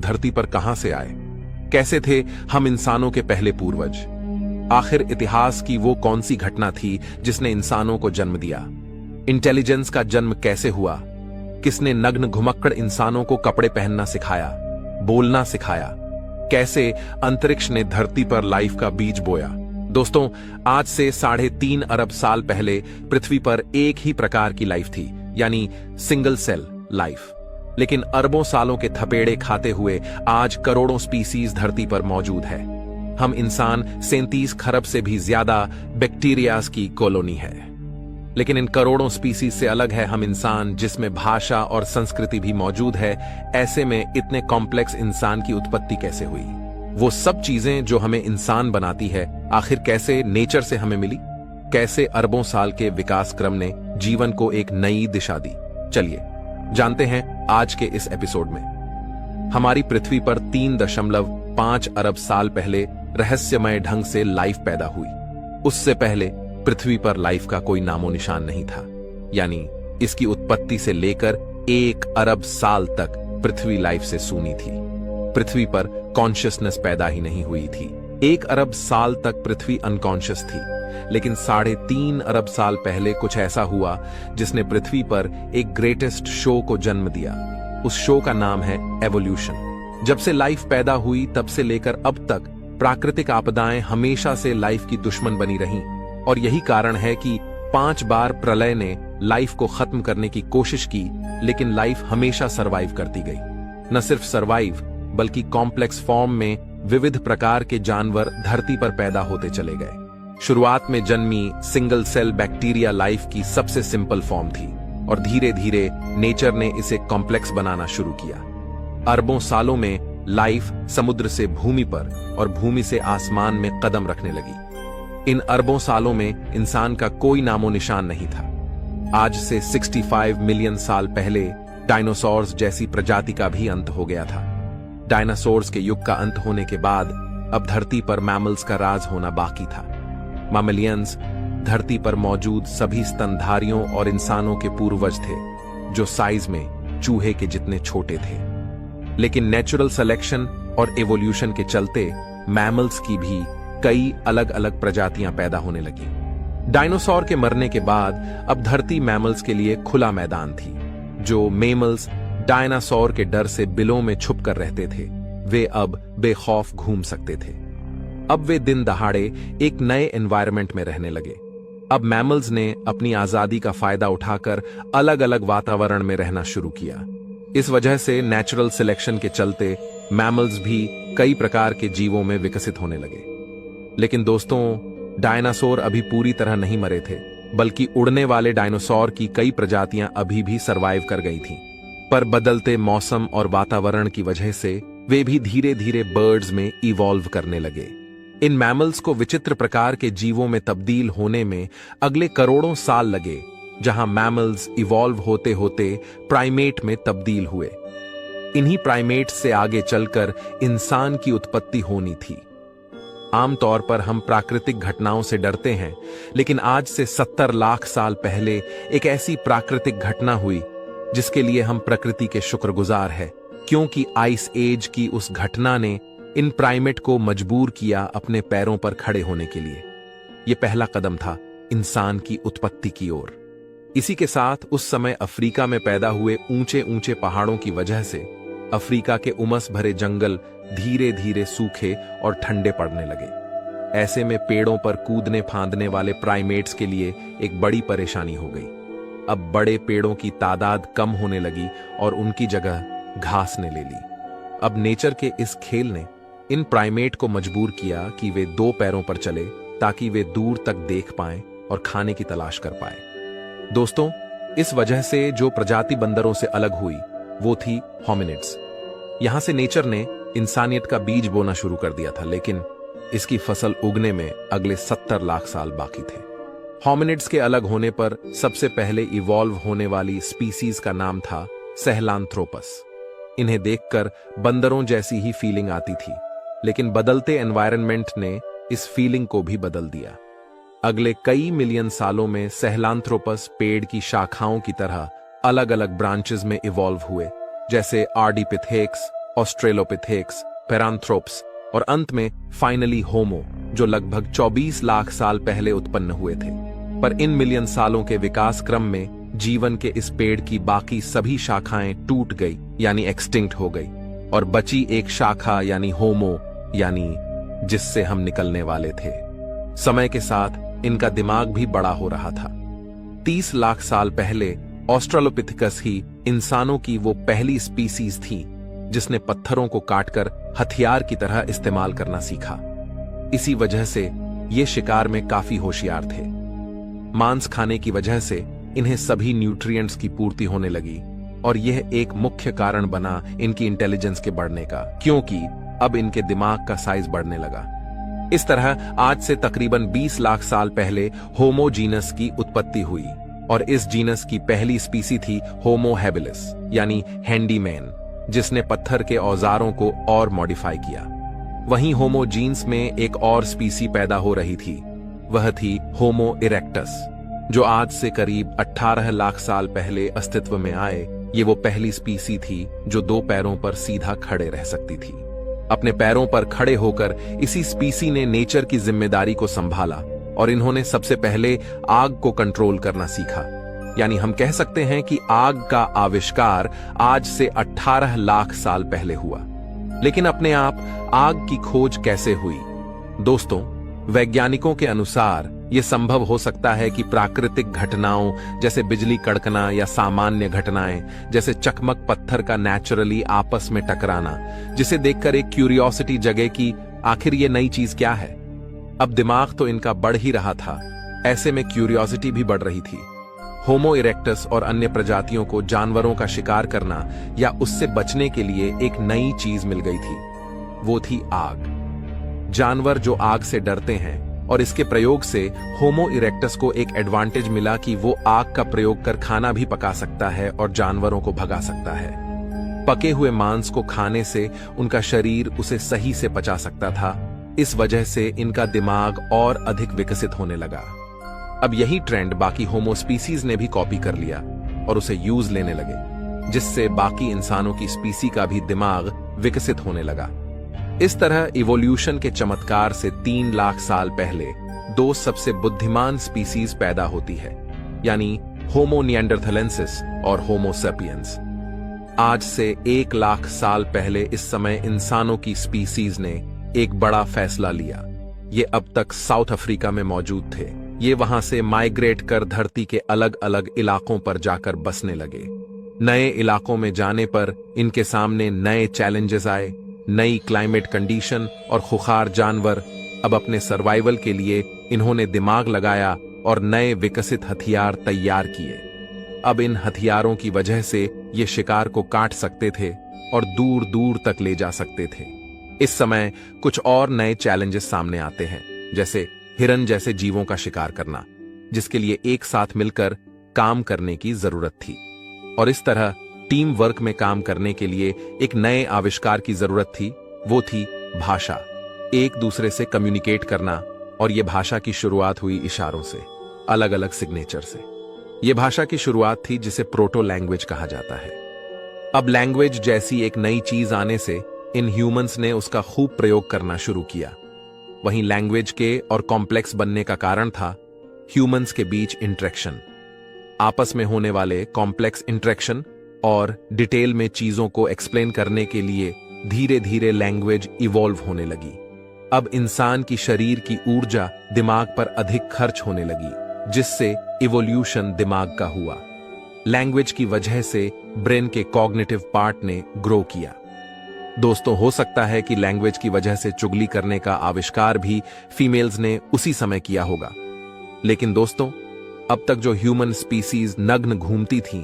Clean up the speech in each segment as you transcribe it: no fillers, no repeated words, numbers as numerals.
धरती पर कहां से आए? कैसे थे हम इंसानों के पहले पूर्वज? आखिर इतिहास की वो कौन सी घटना थी जिसने इंसानों को जन्म दिया? इंटेलिजेंस का जन्म कैसे हुआ? किसने नग्न घुमक्कड़ इंसानों को कपड़े पहनना सिखाया, बोलना सिखाया? कैसे अंतरिक्ष ने धरती पर लाइफ का बीज बोया? दोस्तों, आज से 3.5 अरब साल पहले पृथ्वी पर एक ही प्रकार की लाइफ थी, यानी सिंगल सेल लाइफ। लेकिन अरबों सालों के थपेड़े खाते हुए आज करोड़ों स्पीसीज धरती पर मौजूद है। हम इंसान 37 खरब से भी ज्यादा बैक्टीरियाज की कॉलोनी है। लेकिन इन करोड़ों स्पीसीज से अलग है हम इंसान, जिसमें भाषा और संस्कृति भी मौजूद है। ऐसे में इतने कॉम्प्लेक्स इंसान की उत्पत्ति कैसे हुई? वो सब चीजें जो हमें इंसान बनाती है, आखिर कैसे नेचर से हमें मिली? कैसे अरबों साल के विकास क्रम ने जीवन को एक नई दिशा दी? चलिए जानते हैं आज के इस एपिसोड में। हमारी पृथ्वी पर 3.5 अरब साल पहले रहस्यमय ढंग से लाइफ पैदा हुई। उससे पहले पृथ्वी पर लाइफ का कोई नामो निशान नहीं था, यानी इसकी उत्पत्ति से लेकर 1 अरब साल तक पृथ्वी लाइफ से सूनी थी। पृथ्वी पर कॉन्शियसनेस पैदा ही नहीं हुई थी। 1 अरब साल तक पृथ्वी अनकॉन्शियस थी, लेकिन 3.5 अरब साल पहले कुछ ऐसा हुआ जिसने पृथ्वी पर एक ग्रेटेस्ट शो को जन्म दिया। उस शो का नाम है एवोल्यूशन। जब से लाइफ पैदा हुई तब से लेकर अब तक प्राकृतिक आपदाएं हमेशा से लाइफ की दुश्मन बनी रहीं, और यही कारण है कि 5 बार प्रलय ने लाइफ को खत्म करने की कोशिश की, लेकिन लाइफ हमेशा सरवाइव करती गई। न सिर्फ सरवाइव, बल्कि कॉम्प्लेक्स फॉर्म में विविध प्रकार के जानवर धरती पर पैदा होते चले गए। शुरुआत में जन्मी सिंगल सेल बैक्टीरिया लाइफ की सबसे सिंपल फॉर्म थी, और धीरे धीरे नेचर ने इसे कॉम्प्लेक्स बनाना शुरू किया। अरबों सालों में लाइफ समुद्र से भूमि पर और भूमि से आसमान में कदम रखने लगी। इन अरबों सालों में इंसान का कोई नामो निशान नहीं था। आज से 65 मिलियन साल पहले डायनासोर्स जैसी प्रजाति का भी अंत हो गया था। डायनासोर्स के युग का अंत होने के बाद अब धरती पर मैमल्स का राज होना बाकी था। मैमलियंस धरती पर मौजूद सभी स्तनधारियों और इंसानों के पूर्वज थे, जो साइज में चूहे के जितने छोटे थे। लेकिन नेचुरल सिलेक्शन और एवोल्यूशन के चलते मैमल्स की भी कई अलग अलग प्रजातियां पैदा होने लगी। डायनासोर के मरने के बाद अब धरती मैमल्स के लिए खुला मैदान थी। जो मेमल्स डायनासोर के डर से बिलों में छुप कर रहते थे, वे अब बेखौफ घूम सकते थे। अब वे दिन दहाड़े एक नए एनवायरनमेंट में रहने लगे। अब मैमल्स ने अपनी आजादी का फायदा उठाकर अलग अलग वातावरण में रहना शुरू किया। इस वजह से नेचुरल सिलेक्शन के चलते मैमल्स भी कई प्रकार के जीवों में विकसित होने लगे। लेकिन दोस्तों, डायनासोर अभी पूरी तरह नहीं मरे थे, बल्कि उड़ने वाले डायनासोर की कई प्रजातियां अभी भी सरवाइव कर गई थीं। पर बदलते मौसम और वातावरण की वजह से वे भी धीरे धीरे बर्ड्स में इवॉल्व करने लगे। इन मैमल्स को विचित्र प्रकार के जीवों में तब्दील होने में अगले करोड़ों साल लगे, जहां मैमल्स इवॉल्व होते होते प्राइमेट में तब्दील हुए। इन्हीं प्राइमेट से आगे चलकर इंसान की उत्पत्ति होनी थी। आमतौर पर हम प्राकृतिक घटनाओं से डरते हैं, लेकिन आज से 70 लाख साल पहले एक ऐसी प्राकृतिक घटना हुई जिसके लिए हम प्रकृति के शुक्रगुजार हैं, क्योंकि आइस एज की उस घटना ने इन प्राइमेट को मजबूर किया अपने पैरों पर खड़े होने के लिए। यह पहला कदम था इंसान की उत्पत्ति की ओर। इसी के साथ उस समय अफ्रीका में पैदा हुए ऊंचे ऊंचे पहाड़ों की वजह से अफ्रीका के उमस भरे जंगल धीरे धीरे सूखे और ठंडे पड़ने लगे। ऐसे में पेड़ों पर कूदने फांदने वाले प्राइमेट्स के लिए एक बड़ी परेशानी हो गई। अब बड़े पेड़ों की तादाद कम होने लगी और उनकी जगह घास ने ले ली। अब नेचर के इस खेल ने इन प्राइमेट को मजबूर किया कि वे 2 पैरों पर चले, ताकि वे दूर तक देख पाएं और खाने की तलाश कर पाएं। दोस्तों, इस वजह से जो प्रजाति बंदरों से अलग हुई वो थी होमिनिड्स। यहां से नेचर ने इंसानियत का बीज बोना शुरू कर दिया था, लेकिन इसकी फसल उगने में अगले 70 लाख साल बाकी थे। होमिनिड्स के अलग होने पर सबसे पहले इवॉल्व होने वाली स्पीसीज का नाम था सहेलांथ्रोपस। इन्हें देखकर बंदरों जैसी ही फीलिंग आती थी, लेकिन बदलते एनवायरनमेंट ने इस फीलिंग को भी बदल दिया। अगले कई मिलियन सालों में सहेलांथ्रोपस पेड़ की शाखाओं की तरह अलग अलग ब्रांचेस में इवॉल्व हुए, जैसे आर्डिपिथेक्स, ऑस्ट्रेलोपिथेक्स, पैरांथ्रोप्स और अंत में फाइनली होमो, जो लगभग 24 लाख साल पहले उत्पन्न हुए थे। पर इन मिलियन सालों के विकास क्रम में जीवन के इस पेड़ की बाकी सभी शाखाएं टूट गई यानी एक्सटिंक्ट हो गई, और बची एक शाखा यानी होमो, यानी जिससे हम निकलने वाले थे। समय के साथ इनका दिमाग भी बड़ा हो रहा था। 30 लाख साल पहले ऑस्ट्रेलोपिथेकस ही इंसानों की वो पहली स्पीसीज थी जिसने पत्थरों को काटकर हथियार की तरह इस्तेमाल करना सीखा। इसी वजह से ये शिकार में काफी होशियार थे। मांस खाने की वजह से इन्हें सभी न्यूट्रिएंट्स की पूर्ति होने लगी, और यह एक मुख्य कारण बना इनकी इंटेलिजेंस के बढ़ने का, क्योंकि अब इनके दिमाग का साइज बढ़ने लगा। इस तरह आज से तकरीबन 20 लाख साल पहले होमो जीनस की उत्पत्ति हुई, और इस जीनस की पहली स्पीसी थी होमो हैबिलिस यानी हैंडीमैन, जिसने पत्थर के औजारों को और मॉडिफाई किया। वहीं होमो जीन्स में एक और स्पीसी पैदा हो रही थी, वह थी होमो इरेक्टस, जो आज से करीब 18 लाख साल पहले अस्तित्व में आए। ये वो पहली स्पीसी थी जो 2 पैरों पर सीधा खड़े रह सकती थी। अपने पैरों पर खड़े होकर इसी स्पीसी ने नेचर की जिम्मेदारी को संभाला, और इन्होंने सबसे पहले आग को कंट्रोल करना सीखा। यानी हम कह सकते हैं कि आग का आविष्कार आज से 18 लाख साल पहले हुआ। लेकिन अपने आप आग की खोज कैसे हुई? दोस्तों, वैज्ञानिकों के अनुसार यह संभव हो सकता है कि प्राकृतिक घटनाओं जैसे बिजली कड़कना या सामान्य घटनाएं जैसे चकमक पत्थर का नेचुरली आपस में टकराना, जिसे देखकर एक क्यूरियोसिटी जगे कि आखिर ये नई चीज क्या है। अब दिमाग तो इनका बढ़ ही रहा था, ऐसे में क्यूरियोसिटी भी बढ़ रही थी। होमो इरेक्टस और अन्य प्रजातियों को जानवरों का शिकार करना या उससे बचने के लिए एक नई चीज मिल गई थी, वो थी आग। जानवर जो आग से डरते हैं, और इसके प्रयोग से होमो इरेक्टस को एक एडवांटेज मिला कि वो आग का प्रयोग कर खाना भी पका सकता है और जानवरों को भगा सकता है। पके हुए मांस को खाने से उनका शरीर उसे सही से पचा सकता था। इस वजह से इनका दिमाग और अधिक विकसित होने लगा। अब यही ट्रेंड बाकी होमो स्पीसीज ने भी कॉपी कर लिया और उसे यूज लेने लगे, जिससे बाकी इंसानों की स्पीसी का भी दिमाग विकसित होने लगा। इस तरह इवोल्यूशन के चमत्कार से 3 लाख साल पहले 2 सबसे बुद्धिमान स्पीसीज पैदा होती है, यानी होमो निएंडरथलेंसिस और होमो सेपियंस। आज से 1 लाख साल पहले इस समय इंसानों की स्पीसीज ने एक बड़ा फैसला लिया। ये अब तक साउथ अफ्रीका में मौजूद थे। ये वहां से माइग्रेट कर धरती के अलग अलग इलाकों पर जाकर बसने लगे। नए इलाकों में जाने पर इनके सामने नए चैलेंजेस आए, नई क्लाइमेट कंडीशन और खुखार जानवर। अब अपने सर्वाइवल के लिए इन्होंने दिमाग लगाया और नए विकसित हथियार तैयार किए। अब इन हथियारों की वजह से ये शिकार को काट सकते थे और दूर दूर तक ले जा सकते थे। इस समय कुछ और नए चैलेंजेस सामने आते हैं, जैसे हिरन जैसे जीवों का शिकार करना, जिसके लिए एक साथ मिलकर काम करने की जरूरत थी। और इस तरह टीम वर्क में काम करने के लिए एक नए आविष्कार की जरूरत थी, वो थी भाषा। एक दूसरे से कम्युनिकेट करना, और यह भाषा की शुरुआत हुई इशारों से, अलग अलग सिग्नेचर से। यह भाषा की शुरुआत थी जिसे प्रोटो लैंग्वेज कहा जाता है। अब लैंग्वेज जैसी एक नई चीज आने से इन ह्यूमंस ने उसका खूब प्रयोग करना शुरू किया। वहीं लैंग्वेज के और कॉम्प्लेक्स बनने का कारण था ह्यूमंस के बीच इंटरेक्शन, आपस में होने वाले कॉम्प्लेक्स इंटरेक्शन और डिटेल में चीजों को एक्सप्लेन करने के लिए धीरे धीरे लैंग्वेज इवॉल्व होने लगी। अब इंसान की शरीर की ऊर्जा दिमाग पर अधिक खर्च होने लगी, जिससे इवोल्यूशन दिमाग का हुआ। लैंग्वेज की वजह से ब्रेन के कॉग्निटिव पार्ट ने ग्रो किया। दोस्तों, हो सकता है कि लैंग्वेज की वजह से चुगली करने का आविष्कार भी फीमेल्स ने उसी समय किया होगा। लेकिन दोस्तों, अब तक जो ह्यूमन स्पीसीज नग्न घूमती थीं,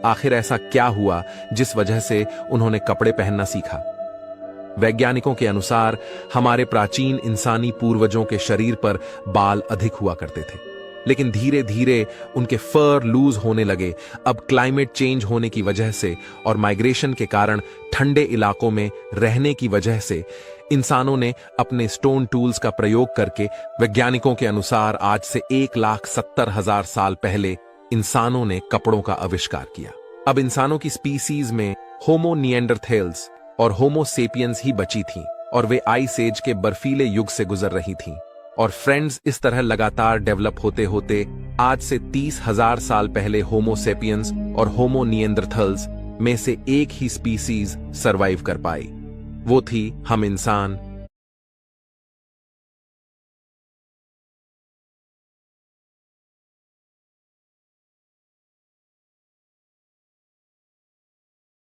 आखिर ऐसा क्या हुआ जिस वजह से उन्होंने कपड़े पहनना सीखा? वैज्ञानिकों के अनुसार हमारे प्राचीन इंसानी पूर्वजों के शरीर पर बाल अधिक हुआ करते थे, लेकिन धीरे धीरे उनके फर लूज होने लगे। अब क्लाइमेट चेंज होने की वजह से और माइग्रेशन के कारण ठंडे इलाकों में रहने की वजह से इंसानों ने अपने स्टोन टूल्स का प्रयोग करके, वैज्ञानिकों के अनुसार आज से 1,70,000 साल पहले इंसानों ने कपड़ों का आविष्कार किया। अब इंसानों की स्पीसीज में होमो निएंडरथेल्स और होमो सेपियंस ही बची थीं और वे आइस एज के बर्फीले युग से गुजर रही थीं। और फ्रेंड्स, इस तरह लगातार डेवलप होते होते आज से 30,000 साल पहले होमो सेपियंस और होमो निएंडरथल्स में से एक ही स्पीसीज सरवाइव कर पाई। वो थी हम इंसान,